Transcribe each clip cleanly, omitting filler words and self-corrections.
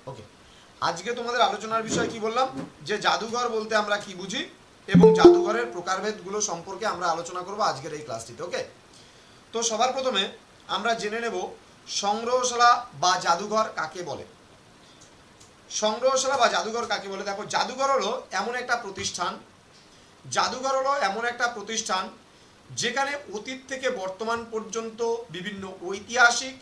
ওকে, আজকে তোমাদের আলোচনার বিষয় কি বললাম, যে জাদুঘর বলতে আমরা কি বুঝি এবং জাদুঘরের প্রকারভেদগুলো সম্পর্কে আমরা আলোচনা করব আজকের এই ক্লাসটিতে। ওকে, তো সবার প্রথমে আমরা জেনে নেব সংগ্রহশালা বা জাদুঘর কাকে বলে। সংগ্রহশালা বা জাদুঘর কাকে বলে? দেখো, জাদুঘর হলো এমন একটা প্রতিষ্ঠান, জাদুঘর হলো এমন একটা প্রতিষ্ঠান যেখানে অতীত থেকে বর্তমান পর্যন্ত বিভিন্ন ঐতিহাসিক,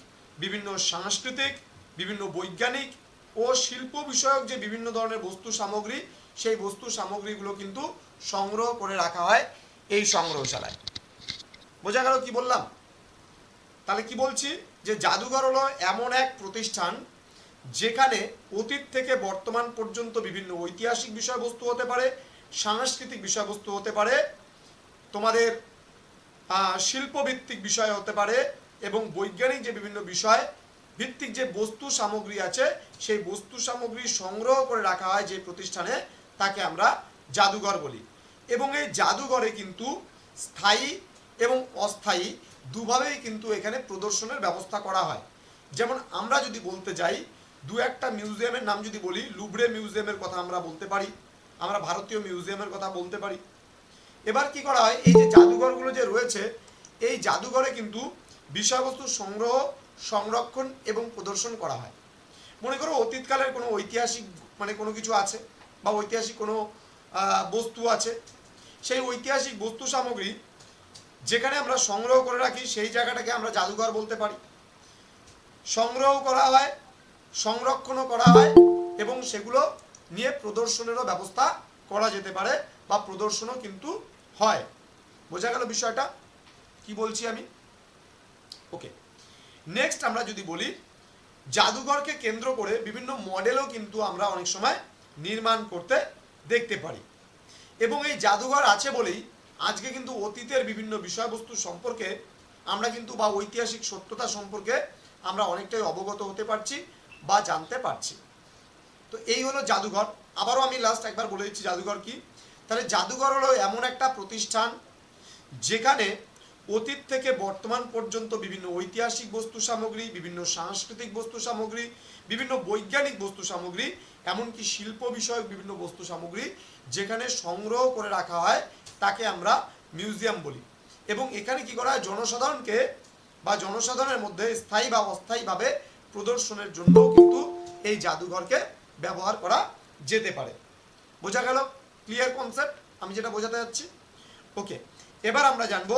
বিভিন্ন সাংস্কৃতিক, বিভিন্ন বৈজ্ঞানিক ও শিল্প বিষয়ক যে বিভিন্ন ধরনের বস্তু সামগ্রী, সেই বস্তু সামগ্রীগুলো কিন্তু সংগ্রহ করে রাখা হয় এই সংগ্রহশালায়। বোঝা গেল কি বললাম? তাহলে কি বলছি, যে জাদুঘর হলো এমন এক প্রতিষ্ঠান যেখানে অতীত থেকে বর্তমান পর্যন্ত বিভিন্ন ঐতিহাসিক বিষয়বস্তু হতে পারে, সাংস্কৃতিক বিষয়বস্তু হতে পারে, তোমাদের শিল্পভিত্তিক বিষয় হতে পারে, এবং বৈজ্ঞানিক যে বিভিন্ন বিষয় ভিত্তিক যে বস্তু সামগ্রী আছে, সেই বস্তু সামগ্রী সংগ্রহ করে রাখা হয় যে প্রতিষ্ঠানে, তাকে আমরা জাদুঘর বলি। এবং এই জাদুঘরে কিন্তু স্থায়ী এবং অস্থায়ী দুভাবেই কিন্তু এখানে প্রদর্শনের ব্যবস্থা করা হয়। যেমন আমরা যদি বলতে যাই, দু একটা মিউজিয়ামের নাম যদি বলি, লুভরে মিউজিয়ামের কথা আমরা বলতে পারি, আমরা ভারতীয় মিউজিয়ামের কথা বলতে পারি। এবার কি করা হয়, এই যে জাদুঘরগুলো যে রয়েছে, এই জাদুঘরে কিন্তু বিষয়বস্তু সংগ্রহ, সংরক্ষণ এবং প্রদর্শন করা হয়। মনে করো অতীতকালের কোনো ঐতিহাসিক কোনো কিছু আছে, বা ঐতিহাসিক কোনো বস্তু আছে, সেই ঐতিহাসিক বস্তু সামগ্রী যেখানে আমরা সংগ্রহ করে রাখি, সেই জায়গাটাকে আমরা জাদুঘর বলতে পারি। সংগ্রহ করা হয়, সংরক্ষণও করা হয়, এবং সেগুলো নিয়ে প্রদর্শনেরও ব্যবস্থা করা যেতে পারে, বা প্রদর্শনও কিন্তু হয়। বোঝা গেল বিষয়টা কি বলছি আমি? ওকে, নেক্সট আমরা যদি বলি, জাদুঘরকে কেন্দ্র করে বিভিন্ন মডেলও কিন্তু আমরা অনেক সময় নির্মাণ করতে দেখতে পারি। এবং এই জাদুঘর আছে বলেই আজকে কিন্তু অতীতের বিভিন্ন বিষয়বস্তু সম্পর্কে আমরা কিন্তু, বা ঐতিহাসিক সত্যতা সম্পর্কে আমরা অনেকটাই অবগত হতে পারছি বা জানতে পারছি। তো এই হলো জাদুঘর। আবারও আমি লাস্ট একবার বলে দিচ্ছি জাদুঘর কি। তাহলে জাদুঘর হলো এমন একটা প্রতিষ্ঠান যেখানে অতীত থেকে বর্তমান পর্যন্ত বিভিন্ন ঐতিহাসিক বস্তু সামগ্রী, বিভিন্ন সাংস্কৃতিক বস্তু সামগ্রী, বিভিন্ন বৈজ্ঞানিক বস্তু সামগ্রী, এমনকি শিল্প বিষয়ক বিভিন্ন বস্তু সামগ্রী যেখানে সংগ্রহ করে রাখা হয়, তাকে আমরা মিউজিয়াম বলি। এবং এখানে কি করা হয়, জনসাধারণকে বা জনসাধারণের মধ্যে স্থায়ী বা অস্থায়ীভাবে প্রদর্শনের জন্য কিন্তু এই জাদুঘরকে ব্যবহার করা যেতে পারে। বোঝা গেল? ক্লিয়ার কনসেপ্ট আমি যেটা বোঝাতে যাচ্ছি? ওকে, এবার আমরা জানবো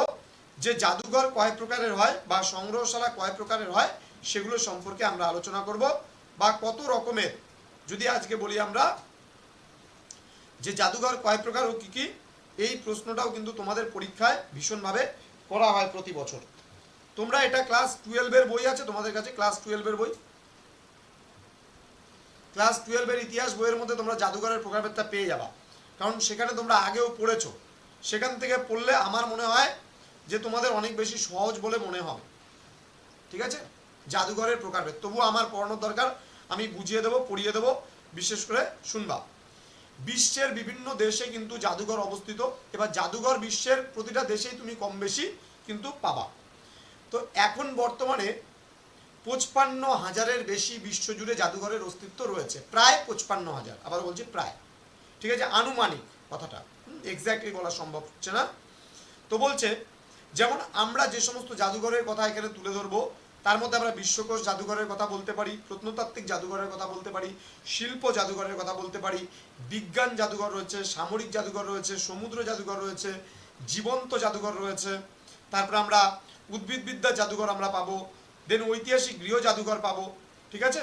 যে জাদুঘর কয় প্রকারের হয় বা সংগ্রহশালা কয় প্রকারের হয়, সেগুলো সম্পর্কে আমরা আলোচনা করব। বা কত রকমের, যদি আজকে বলি আমরা যে জাদুঘর কয় প্রকার ও কি কি, এই প্রশ্নটাও কিন্তু তোমাদের পরীক্ষায় ভীষণভাবে করা হয় প্রতি বছর। তোমরা এটা ক্লাস 12-এর বই আছে তোমাদের কাছে, ক্লাস 12-এর বই, ক্লাস 12-এর ইতিহাস বইয়ের মধ্যে তোমরা জাদুঘরের প্রকারভেদটা পেয়ে যাবা, কারণ সেখানে তোমরা আগেও পড়েছো। সেখান থেকে পড়লে আমার মনে হয় যে তোমাদের অনেক বেশি সহজ বলে মনে হবে। ঠিক আছে, জাদুঘরের প্রকারভেদ তবুও আমার পড়ানোর দরকার, আমি বুঝিয়ে দেবো, পড়িয়ে দেবো, বিশেষ করে শুনবা। বিশ্বের বিভিন্ন দেশে কিন্তু জাদুঘর অবস্থিত। এবার জাদুঘর বিশ্বের প্রতিটা দেশেই তুমি কম বেশি কিন্তু পাবা। তো এখন বর্তমানে 55,000-এর বেশি বিশ্বজুড়ে জাদুঘরের অস্তিত্ব রয়েছে, প্রায় 55,000, আবার বলছি প্রায়। ঠিক আছে, আনুমানিক কথাটা, এক্স্যাক্টলি বলা সম্ভব হচ্ছে না। তো বলছে, যেমন আমরা যে সমস্ত জাদুঘরের কথা এখানে তুলে ধরবো, তার মধ্যে আমরা বিশ্বকোষ জাদুঘরের কথা বলতে পারি, প্রত্নতাত্ত্বিক জাদুঘরের কথা বলতে পারি, শিল্প জাদুঘরের কথা বলতে পারি, বিজ্ঞান জাদুঘর রয়েছে, সামরিক জাদুঘর রয়েছে, সমুদ্র জাদুঘর রয়েছে, জীবন্ত জাদুঘর রয়েছে, তারপর আমরা উদ্ভিদবিদ্যার জাদুঘর আমরা পাবো, দেন ঐতিহাসিক গৃহ জাদুঘর পাবো। ঠিক আছে,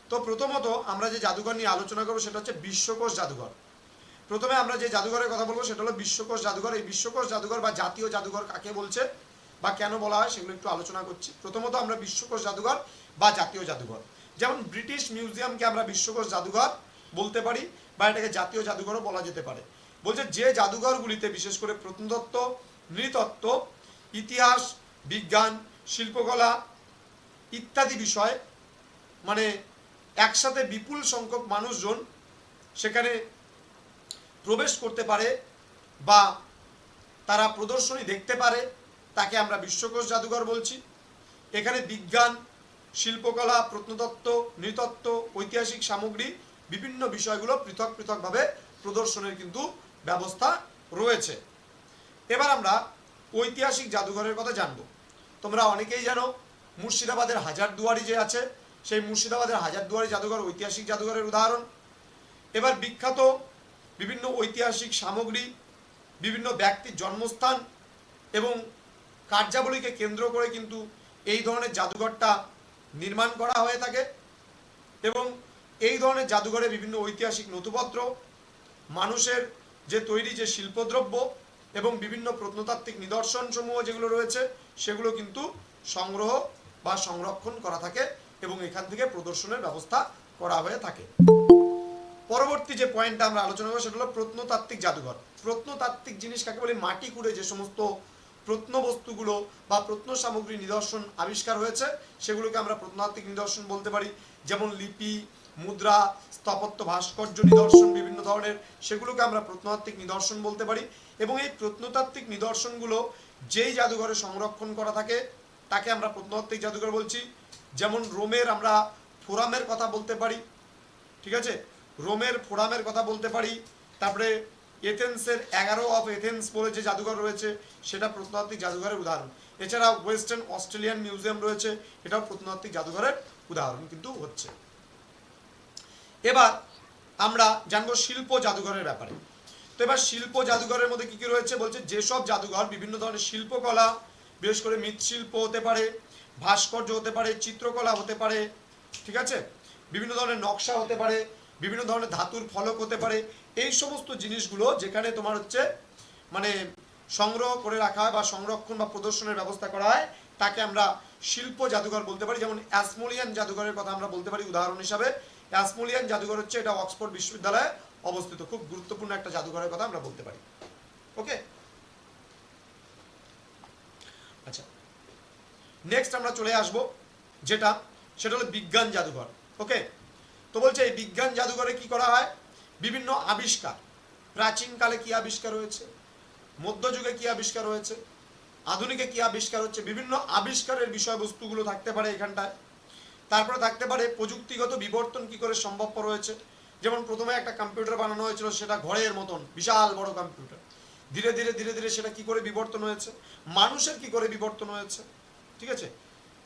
তো প্রথমত আমরা যে জাদুঘর নিয়ে আলোচনা করবো সেটা হচ্ছে বিশ্বকোষ জাদুঘর। প্রথমে আমরা যে জাদুঘরের কথা বলবো সেটা হলো বিশ্বকোষ জাদুঘর। এই বিশ্বকোষ জাদুঘর বা জাতীয় জাদুঘর কাকে বলছে বা কেন বলা হয় সেগুলো একটু আলোচনা করছি। প্রথমত আমরা বিশ্বকোষ জাদুঘর বা জাতীয় জাদুঘর, যেমন ব্রিটিশ মিউজিয়ামকে আমরা বিশ্বকোষ জাদুঘর বলতে পারি, বা এটাকে জাতীয় জাদুঘরও বলা যেতে পারে। বলছে যে জাদুঘরগুলিতে বিশেষ করে প্রত্নতত্ত্ব, নৃতত্ত্ব, ইতিহাস, বিজ্ঞান, শিল্পকলা ইত্যাদি বিষয় একসাথে বিপুল সংখ্যক মানুষজন সেখানে প্রবেশ করতে পারে বা তারা প্রদর্শনী দেখতে পারে, তাকে আমরা বিশ্বকোষ জাদুঘর বলছি। এখানে বিজ্ঞান, শিল্পকলা, প্রত্নতত্ত্ব, নৃতত্ত্ব, ঐতিহাসিক সামগ্রী, বিভিন্ন বিষয়গুলো পৃথক পৃথকভাবে প্রদর্শনের কিন্তু ব্যবস্থা রয়েছে। এবার আমরা ঐতিহাসিক জাদুঘরের কথা জানব। তোমরা অনেকেই জানো মুর্শিদাবাদের হাজারদুয়ারি যে আছে, সেই মুর্শিদাবাদের হাজারদুয়ারি জাদুঘর ঐতিহাসিক জাদুঘরের উদাহরণ। এবার বিখ্যাত বিভিন্ন ঐতিহাসিক সামগ্রী, বিভিন্ন ব্যক্তির জন্মস্থান এবং কার্যাবলীকে কেন্দ্র করে কিন্তু এই ধরনের জাদুঘরটা নির্মাণ করা হয়ে থাকে এবং এই ধরনের জাদুঘরে বিভিন্ন ঐতিহাসিক নথিপত্র, মানুষের যে তৈরি যে শিল্পদ্রব্য এবং বিভিন্ন প্রত্নতাত্ত্বিক নিদর্শন সমূহ যেগুলো রয়েছে সেগুলো কিন্তু সংগ্রহ বা সংরক্ষণ করা থাকে এবং এখান থেকে প্রদর্শনের ব্যবস্থা করা হয়ে থাকে। পরবর্তী যে পয়েন্টটা আমরা আলোচনা করব সেটা হলো প্রত্নতাত্ত্বিক জাদুঘর। প্রত্নতাত্ত্বিক জিনিস কাকে বলে? মাটি খুঁড়ে যে সমস্ত প্রত্নবস্তুগুলো বা প্রত্ন সামগ্রী নিদর্শন আবিষ্কার হয়েছে সেগুলোকে আমরা প্রত্নতাত্ত্বিক নিদর্শন বলতে পারি। যেমন লিপি, মুদ্রা, স্থাপত্য, ভাস্কর্য নিদর্শন বিভিন্ন ধরনের, সেগুলোকে আমরা প্রত্নতাত্ত্বিক নিদর্শন বলতে পারি। এবং এই প্রত্নতাত্ত্বিক নিদর্শনগুলো যেই জাদুঘরে সংরক্ষণ করা থাকে তাকে আমরা প্রত্নতাত্ত্বিক জাদুঘর বলছি। যেমন রোমের আমরা ফোরামের কথা বলতে পারি, ঠিক আছে, রোমের ফোরামের কথা বলতে পারি। তারপরে এথেন্সের 11 অফ এথেন্স বলে যে জাদুঘর রয়েছে সেটা প্রত্নতাত্ত্বিক জাদুঘরের উদাহরণ। এছাড়া ওয়েস্টার্ন অস্ট্রেলিয়ান মিউজিয়াম রয়েছে, এটাও প্রত্নতাত্ত্বিক জাদুঘরের উদাহরণ কিন্তু হচ্ছে। এবার আমরা জানবো শিল্প জাদুঘরের ব্যাপারে। তো এবার শিল্প জাদুঘরের মধ্যে কি কি রয়েছে বলছে, যেসব জাদুঘর বিভিন্ন ধরনের শিল্পকলা, বিশেষ করে মৃৎশিল্প হতে পারে, ভাস্কর্য হতে পারে, চিত্রকলা হতে পারে, ঠিক আছে, বিভিন্ন ধরনের নকশা হতে পারে, বিভিন্ন ধরনের ধাতুর ফলক হতে পারে, এই সমস্ত জিনিসগুলো যেখানে তোমার হচ্ছে মানে সংগ্রহ করে রাখা হয় বা সংরক্ষণ বা প্রদর্শনের ব্যবস্থা করা হয় তাকে আমরা শিল্প জাদুঘর বলতে পারি। যেমন অ্যাসমোলিয়ান জাদুঘরের কথা আমরা বলতে পারি উদাহরণ হিসাবে। অ্যাসমোলিয়ান জাদুঘর হচ্ছে এটা অক্সফোর্ড বিশ্ববিদ্যালয়ে অবস্থিত, খুব গুরুত্বপূর্ণ একটা জাদুঘরের কথা আমরা বলতে পারি। ওকে, আচ্ছা, নেক্সট আমরা চলে আসব সেটা হলো বিজ্ঞান জাদুঘর। ওকে, তো বলছে এই বিজ্ঞান জাদুঘরে কি করা হয়? বিভিন্ন আবিষ্কার, প্রাচীনকালে কি আবিষ্কার হয়েছে, মধ্যযুগে কি আবিষ্কার হয়েছে, আধুনিকে কি আবিষ্কার হচ্ছে, বিভিন্ন আবিষ্কারের বিষয়বস্তুগুলো থাকতে পারে এখানটায়। তারপরে থাকতে পারে প্রযুক্তিগত বিবর্তন কি করে সম্ভবপর হয়েছে। যেমন প্রথমে একটা কম্পিউটার বানানো হয়েছিল, সেটা ঘরের মতন বিশাল বড় কম্পিউটার, ধীরে ধীরে ধীরে ধীরে সেটা কি করে বিবর্তন হয়েছে, মানুষের কি করে বিবর্তন হয়েছে, ঠিক আছে,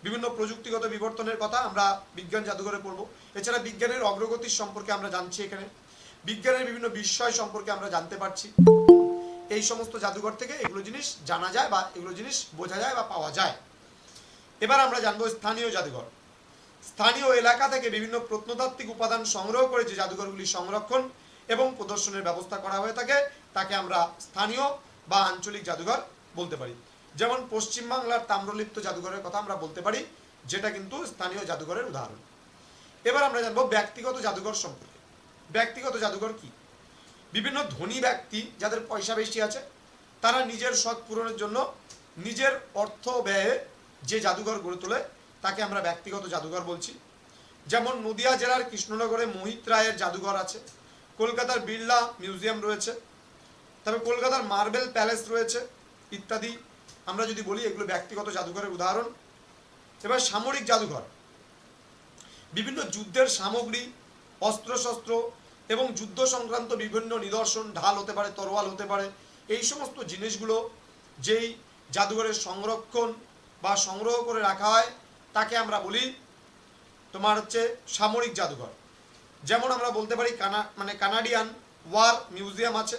বিভিন্ন প্রযুক্তিগত বিবর্তনের কথা আমরা বিজ্ঞান জাদুঘরে পড়বো। এছাড়া বিজ্ঞানের অগ্রগতির সম্পর্কে আমরা জানছি, এখানে বিজ্ঞানের বিভিন্ন বিষয় সম্পর্কে আমরা জানতে পারছি। এই সমস্ত জাদুঘর থেকে এগুলো জিনিস জানা যায় বা এগুলো জিনিস বোঝা যায় বা পাওয়া যায়। এবার আমরা জানবো স্থানীয় জাদুঘর। স্থানীয় এলাকা থেকে বিভিন্ন প্রত্নতাত্ত্বিক উপাদান সংগ্রহ করে যে জাদুঘরগুলি সংরক্ষণ এবং প্রদর্শনের ব্যবস্থা করা হয়ে থাকে তাকে আমরা স্থানীয় বা আঞ্চলিক জাদুঘর বলতে পারি। যেমন পশ্চিমবাংলার তাম্রলিপ্ত জাদুঘরের কথা আমরা বলতে পারি, যেটা কিন্তু স্থানীয় জাদুঘরের উদাহরণ। এবার আমরা জানবো ব্যক্তিগত জাদুঘর সম্পর্কে। ব্যক্তিগত জাদুঘর কি? বিভিন্ন ধনী ব্যক্তি যাদের পয়সা বেশি আছে তারা নিজের শখ পূরণের জন্য নিজের অর্থ ব্যয়ে যে জাদুঘর গড়ে তোলে তাকে আমরা ব্যক্তিগত জাদুঘর বলছি। যেমন নদিয়া জেলার কৃষ্ণনগরে মোহিত রায়ের জাদুঘর আছে, কলকাতার বিড়লা মিউজিয়াম রয়েছে, তবে কলকাতার মার্বেল প্যালেস রয়েছে ইত্যাদি। আমরা যদি বলি এগুলো ব্যক্তিগত জাদুঘরের উদাহরণ। এবার সামরিক জাদুঘর, বিভিন্ন যুদ্ধের সামগ্রী, অস্ত্রশস্ত্র এবং যুদ্ধ সংক্রান্ত বিভিন্ন নিদর্শন, ঢাল হতে পারে, তরোয়াল হতে পারে, এই সমস্ত জিনিসগুলো যেই জাদুঘরের সংরক্ষণ বা সংগ্রহ করে রাখা হয় তাকে আমরা বলি তোমার হচ্ছে সামরিক জাদুঘর। যেমন আমরা বলতে পারি কানাডিয়ান ওয়ার মিউজিয়াম আছে,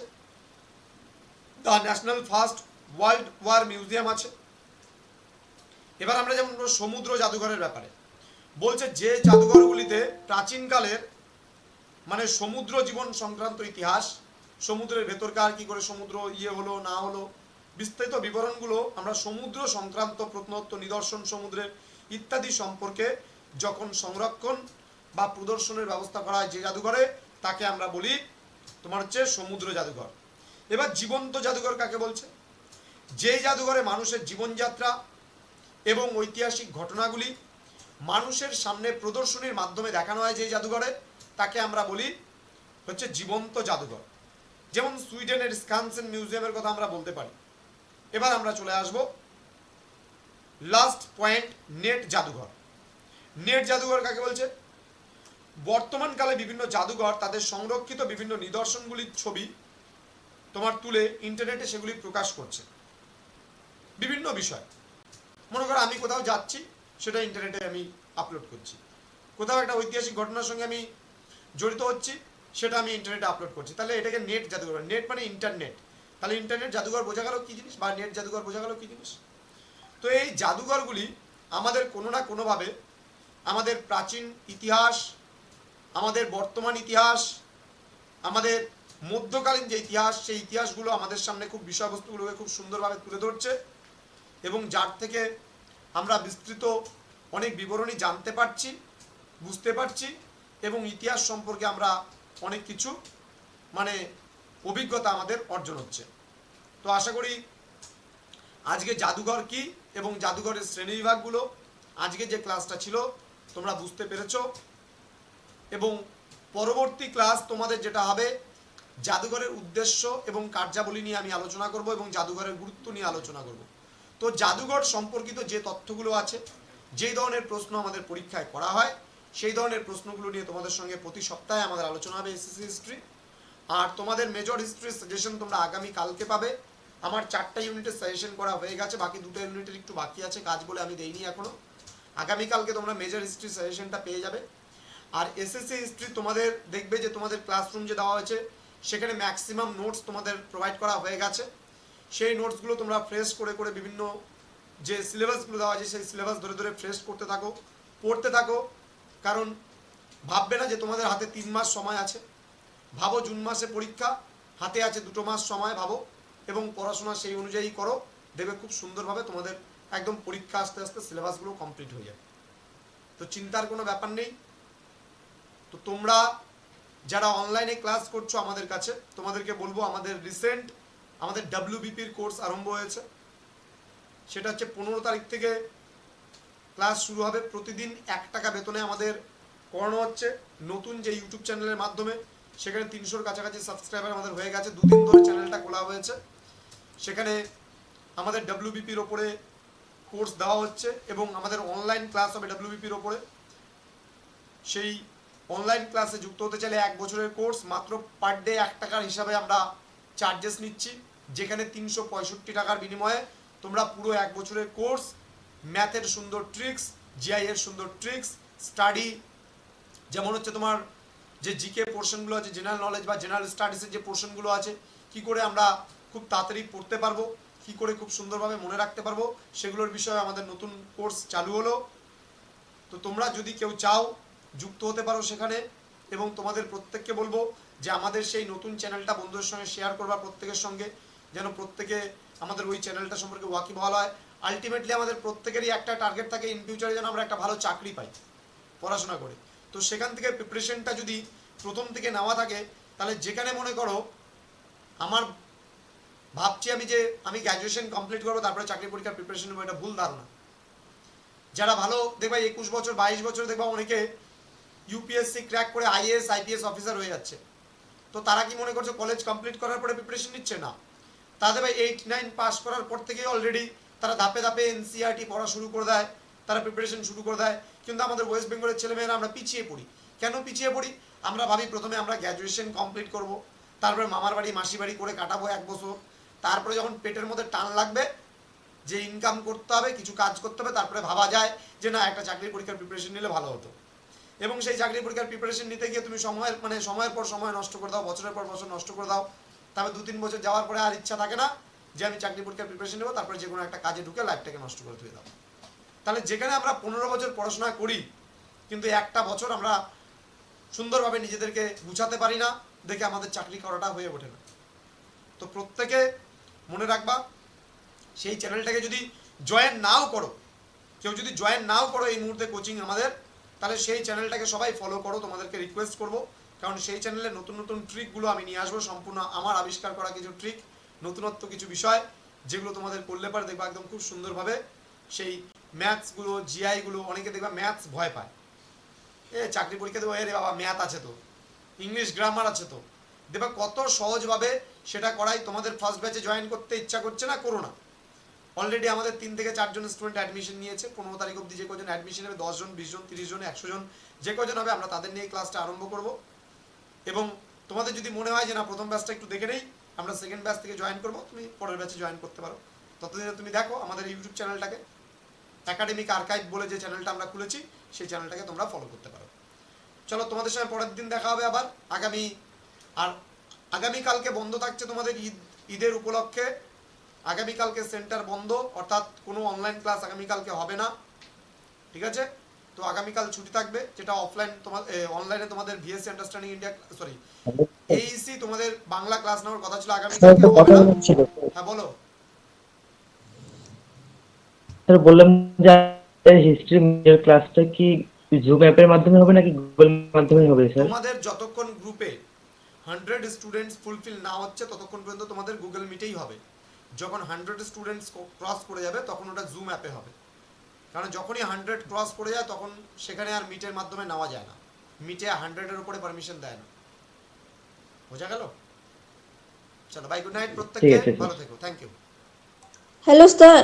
the national first world war museum আছে। এবার আমরা যেমন সমুদ্র জাদুঘরের ব্যাপারে বলছে, যে জাদুঘরগুলিতে প্রাচীনকালের সমুদ্র জীবন সংক্রান্ত ইতিহাস, সমুদ্রের ভেতরকার কি করে সমুদ্র হলো না হলো, বিস্তারিত বিবরণগুলো আমরা সমুদ্র সংক্রান্ত প্রত্নতত্ত্ব নিদর্শন সমুদ্রের ইত্যাদি সম্পর্কে যখন সংরক্ষণ বা প্রদর্শনের ব্যবস্থা করা হয় যে জাদুঘরে তাকে আমরা বলি তোমার হচ্ছে সমুদ্র জাদুঘর। এবার জীবন্ত জাদুঘর কাকে বলছে? যে জাদুঘরে মানুষের জীবনযাত্রা এবং ঐতিহাসিক ঘটনাগুলি মানুষের সামনে প্রদর্শনীর মাধ্যমে দেখানো হয় যে জাদুঘরে তাকে আমরা বলি হচ্ছে জীবন্ত জাদুঘর। যেমন সুইডেনের স্কানসেন মিউজিয়ামের কথা আমরা বলতে পারি। এবার আমরা চলে আসব লাস্ট পয়েন্ট, নেট জাদুঘর। নেট জাদুঘর কাকে বলছে? বর্তমানকালে বিভিন্ন জাদুঘর তাদের সংরক্ষিত বিভিন্ন নিদর্শনগুলির ছবি তোমার তুলে ইন্টারনেটে সেগুলি প্রকাশ করছে বিভিন্ন বিষয়। মনে করো আমি কোথাও যাচ্ছি, সেটা ইন্টারনেটে আমি আপলোড করছি। কোথাও একটা ঐতিহাসিক ঘটনার সঙ্গে আমি জড়িত হচ্ছি, সেটা আমি ইন্টারনেটে আপলোড করছি। তাহলে এটাকে নেট জাদুঘর। নেট মানে ইন্টারনেট। তাহলে ইন্টারনেট জাদুঘর বোঝা গেল কি জিনিস, বা নেট জাদুঘর বোঝা গেল কি জিনিস। তো এই জাদুঘরগুলি আমাদের কোনো না কোনোভাবে আমাদের প্রাচীন ইতিহাস, আমাদের বর্তমান ইতিহাস, আমাদের মধ্যকালীন যে ইতিহাস, সেই ইতিহাসগুলো আমাদের সামনে খুব বিষয়বস্তুগুলোকে খুব সুন্দরভাবে তুলে ধরছে, এবং যার থেকে আমরা বিস্তৃত অনেক বিবরণী জানতে পারছি, বুঝতে পারছি, এবং ইতিহাস সম্পর্কে আমরা অনেক কিছু মানে অভিজ্ঞতা আমাদের অর্জন হচ্ছে। তো আশা করি আজকে জাদুঘর কি এবং জাদুঘরের শ্রেণীবিভাগগুলো আজকে যে ক্লাসটা ছিল তোমরা বুঝতে পেরেছো। এবং পরবর্তী ক্লাস তোমাদের যেটা হবে, জাদুঘরের উদ্দেশ্য এবং কার্যাবলী নিয়ে আমি আলোচনা করব এবং জাদুঘরের গুরুত্ব নিয়ে আলোচনা করব। তো জাদুঘর সম্পর্কিত যে তথ্যগুলো আছে, যেই ধরনের প্রশ্ন আমাদের পরীক্ষায় করা হয়, সেই ধরনের প্রশ্নগুলো নিয়ে তোমাদের সঙ্গে প্রতি সপ্তাহে আমাদের আলোচনা হবে এসএসসি হিস্ট্রি। আর তোমাদের মেজর হিস্ট্রির সাজেশন তোমরা আগামী কালকে পাবে। আমার 4টা ইউনিটের সাজেশন করা হয়ে গেছে, বাকি 2টা ইউনিটের একটু বাকি আছে, কাজ বলে আমি দেইনি এখনো। আগামীকালকে তোমরা মেজর হিস্ট্রির সাজেশনটা পেয়ে যাবে। আর এসএসসি হিস্ট্রি তোমাদের দেখবে যে তোমাদের ক্লাসরুম যে দেওয়া হয়েছে সেখানে ম্যাক্সিমাম নোটস তোমাদের প্রোভাইড করা হয়ে গেছে। সেই নোটসগুলো তোমরা ফ্রেশ করে করে বিভিন্ন যে সিলেবাসগুলো দেওয়া আছে সেই সিলেবাস ধরে ধরে ফ্রেশ করতে থাকো, পড়তে থাকো। কারণ ভাববে না যে তোমাদের হাতে 3 মাস সময় আছে। ভাবো জুন মাসে পরীক্ষা, হাতে আছে 2 মাস সময় ভাবো, এবং পড়াশোনা সেই অনুযায়ী করো। দেখবে খুব সুন্দরভাবে তোমাদের একদম পরীক্ষা আস্তে আস্তে সিলেবাসগুলো কমপ্লিট হয়ে যাবে। তো চিন্তার কোনো ব্যাপার নেই। তো তোমরা যারা অনলাইনে ক্লাস করছো আমাদের কাছে, তোমাদেরকে বলবো আমাদের রিসেন্ট আমাদের WBPর কোর্স আরম্ভ হয়েছে। সেটা হচ্ছে 15 তারিখ থেকে ক্লাস শুরু হবে। প্রতিদিন 1 টাকা বেতনে আমাদের করানো হচ্ছে নতুন যে ইউটিউব চ্যানেলের মাধ্যমে। সেখানে 300-র কাছাকাছি সাবস্ক্রাইবার আমাদের হয়ে গেছে। 2 দিন ধরে চ্যানেলটা খোলা হয়েছে। সেখানে আমাদের WBPর ওপরে কোর্স দেওয়া হচ্ছে এবং আমাদের অনলাইন ক্লাস হবে WBPর ওপরে। সেই অনলাইন ক্লাসে যুক্ত হতে চাইলে 1 বছরের কোর্স, মাত্র পার ডে 1 টাকার হিসাবে আমরা চার্জেস নিচ্ছি, যেখানে 365 টাকার বিনিময়ে তোমরা পুরো 1 বছরের কোর্স, ম্যাথের সুন্দর ট্রিক্স, জিআই এর সুন্দর ট্রিক্স, স্টাডি যেমন হচ্ছে তোমার যে জিকে পোর্শনগুলো আছে, জেনারেল নলেজ বা জেনারেল স্টাডিজের যে পোর্শনগুলো আছে, কি করে আমরা খুব তাড়াতাড়ি পড়তে পারবো, কি করে খুব সুন্দরভাবে মনে রাখতে পারবো, সেগুলোর বিষয়ে আমাদের নতুন কোর্স চালু হলো। তো তোমরা যদি কেউ চাও যুক্ত হতে পারো সেখানে। এবং তোমাদের প্রত্যেককে বলবো যে আমাদের সেই নতুন চ্যানেলটা বন্ধুদের সঙ্গে শেয়ার করবা, প্রত্যেকের সঙ্গে, যেন প্রত্যেকে আমাদের ওই চ্যানেলটা সম্পর্কে ওয়াকিবহাল হয়। আলটিমেটলি আমাদের প্রত্যেকেরই একটা টার্গেট থাকে, ইন ফিউচারে যেন আমরা একটা ভালো চাকরি পাই পড়াশোনা করে। তো সেখান থেকে প্রিপারেশনটা যদি প্রথম থেকে নেওয়া থাকে, তাহলে যেখানে মনে করো আমার ভাবছি আমি গ্র্যাজুয়েশন কমপ্লিট করবো তারপরে চাকরি পরীক্ষার প্রিপারেশন নেবো, এটা ভুল ধারণা। যারা ভালো দেখবা 21 বছর 22 বছর দেখবা অনেকে ইউপিএসসি ক্র্যাক করে আইএএস আইপিএস অফিসার হয়ে যাচ্ছে। তো তারা কি মনে করছে কলেজ কমপ্লিট করার পরে প্রিপারেশন নিচ্ছে? না, তাদের ভাই 8-9 পাস করার পর থেকেই অলরেডি তারা ধাপে ধাপে এনসিআরটি পড়া শুরু করে দেয়, তারা প্রিপারেশন শুরু করে দেয়। কিন্তু আমাদের ওয়েস্ট বেঙ্গলের ছেলেমেয়েরা আমরা পিছিয়ে পড়ি। কেন পিছিয়ে পড়ি? আমরা ভাবি প্রথমে আমরা গ্র্যাজুয়েশন কমপ্লিট করব, তারপরে মামার বাড়ি মাসি বাড়ি করে কাটাবো 1 বছর, তারপরে যখন পেটের মধ্যে টান লাগবে যে ইনকাম করতে হবে, কিছু কাজ করতে হবে, তারপরে ভাবা যায় যে না একটা চাকরির পরীক্ষার প্রিপারেশন নিলে ভালো হতো। এবং সেই চাকরি পরীক্ষার প্রিপারেশন নিতে গিয়ে তুমি সময়ের পর সময় নষ্ট করে দাও, বছরের পর বছর নষ্ট করে দাও। তারপরে 2-3 বছর যাওয়ার পরে আর ইচ্ছা থাকে না যে আমি চাকরি পরীক্ষার প্রিপারেশন নেবো, তারপরে যে কোনো একটা কাজে ঢুকে লাইফটাকে নষ্ট করে দিয়ে দাও। তাহলে যেখানে আমরা 15 বছর পড়াশোনা করি কিন্তু একটা বছর আমরা সুন্দরভাবে নিজেদেরকে গুছাতে পারি না, দেখে আমাদের চাকরি করাটা হয়ে ওঠে না। তো প্রত্যেকে মনে রাখবা, সেই চ্যানেলটাকে যদি জয়েন নাও করো, কেউ যদি জয়েন নাও করো এই মুহূর্তে কোচিং আমাদের, তাহলে সেই চ্যানেলটাকে সবাই ফলো করো, তোমাদেরকে রিকোয়েস্ট করব। কারণ সেই চ্যানেলে নতুন নতুন ট্রিকগুলো আমি নিয়ে আসবো, সম্পূর্ণ আমার আবিষ্কার করা কিছু ট্রিক, নতুনত্ব কিছু বিষয়, যেগুলো তোমাদের করলে পারে দেখবা একদম খুব সুন্দরভাবে সেই ম্যাথসগুলো, জিআইগুলো। অনেকে দেখবা ম্যাথস ভয় পায়, চাকরি পরীক্ষা দেবো, রে বাবা ম্যাথ আছে তো, ইংলিশ গ্রামার আছে তো। দেখবা কত সহজভাবে সেটা করাই। তোমাদের ফার্স্ট ব্যাচে জয়েন করতে ইচ্ছা করছে না, করো না। অলরেডি আমাদের 3 থেকে 4 জন স্টুডেন্ট অ্যাডমিশন নিয়েছে। 15 তারিখ অবধি যে কজন অ্যাডমিশন হবে, 10 জন, 20 জন, 30 জন, 100 জন, যে কজন হবে আমরা তাদের নিয়ে ক্লাসটা আরম্ভ করব। এবং তোমাদের যদি মনে হয় যে না প্রথম ব্যাচটা একটু দেখে নেই, আমরা সেকেন্ড ব্যাচ থেকে জয়েন করব, তুমি পরের ব্যাচে জয়েন করতে পারো। ততদিনে তুমি দেখো আমাদের ইউটিউব চ্যানেলটাকে, একাডেমিক আর্কাইভ বলে যে চ্যানেলটা আমরা খুলেছি, সেই চ্যানেলটাকে তোমরা ফলো করতে পারো। চলো, তোমাদের সঙ্গে পরের দিন দেখা হবে আবার আর আগামীকালকে বন্ধ থাকছে তোমাদের ঈদের উপলক্ষে। আগামীকালকে সেন্টার বন্ধ, অর্থাৎ কোনো অনলাইন ক্লাস আগামীকালকে হবে না, ঠিক আছে? তো আগামীকাল ছুটি থাকবে, যেটা অফলাইন তোমার অনলাইনে তোমাদের VSC understanding India, sorry Aisi তোমাদের বাংলা ক্লাস নেওয়ার কথা ছিল, আগামীকালকে হবে না। হ্যাঁ বলো। স্যার বললাম যে হিস্ট্রি ক্লাসটা কি জুম অ্যাপের মাধ্যমে হবে নাকি গুগল মাধ্যমে হবে স্যার? তোমাদের যতক্ষণ গ্রুপে 100 স্টুডেন্টস ফুলফিল না হচ্ছে ততক্ষণ পর্যন্ত তোমাদের গুগল মিটেই হবে। যখন 100 স্টুডেন্টস ক্রস করে যাবে তখন ওটা জুম অ্যাপে হবে। কারণ যখনই 100 ক্রস করে যায় তখন সেখানে আর মিটের মাধ্যমে নেওয়া যায় না, মিটে 100-এর উপরে পারমিশন দেয় না। বোঝা গেল? চলো বাই, গুড নাইট প্রত্যেককে, ভালো থেকো, থ্যাংক ইউ। Hello sir.